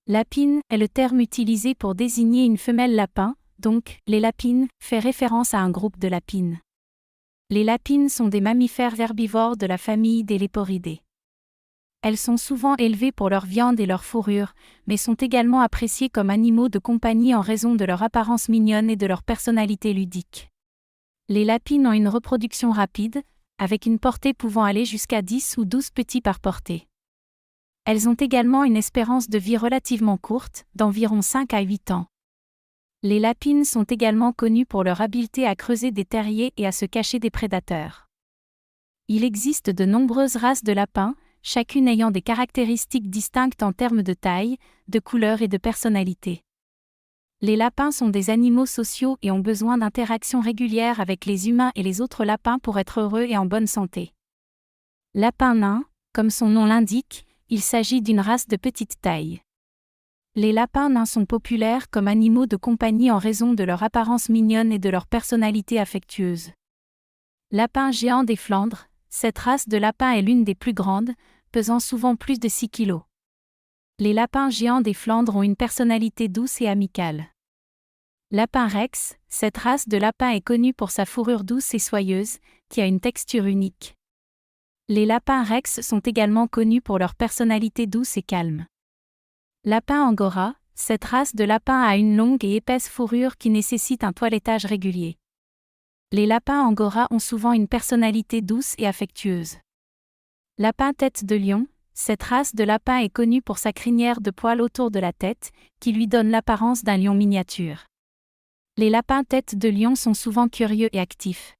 Lapine est le terme utilisé pour désigner une femelle lapin, donc, les lapines, fait référence à un groupe de lapines. Les lapines sont des mammifères herbivores de la famille des Léporidés. Elles sont souvent élevées pour leur viande et leur fourrure, mais sont également appréciées comme animaux de compagnie en raison de leur apparence mignonne et de leur personnalité ludique. Les lapines ont une reproduction rapide, avec une portée pouvant aller jusqu'à 10 ou 12 petits par portée. Elles ont également une espérance de vie relativement courte, d'environ 5 à 8 ans. Les lapines sont également connues pour leur habileté à creuser des terriers et à se cacher des prédateurs. Il existe de nombreuses races de lapins, chacune ayant des caractéristiques distinctes en termes de taille, de couleur et de personnalité. Les lapins sont des animaux sociaux et ont besoin d'interactions régulières avec les humains et les autres lapins pour être heureux et en bonne santé. Lapin nain, comme son nom l'indique, il s'agit d'une race de petite taille. Les lapins nains sont populaires comme animaux de compagnie en raison de leur apparence mignonne et de leur personnalité affectueuse. Lapin géant des Flandres, cette race de lapin est l'une des plus grandes, pesant souvent plus de 6 kg. Les lapins géants des Flandres ont une personnalité douce et amicale. Lapin rex, cette race de lapin est connue pour sa fourrure douce et soyeuse, qui a une texture unique. Les lapins rex sont également connus pour leur personnalité douce et calme. Lapin angora, cette race de lapin a une longue et épaisse fourrure qui nécessite un toilettage régulier. Les lapins angora ont souvent une personnalité douce et affectueuse. Lapin tête de lion, cette race de lapin est connue pour sa crinière de poils autour de la tête, qui lui donne l'apparence d'un lion miniature. Les lapins tête de lion sont souvent curieux et actifs.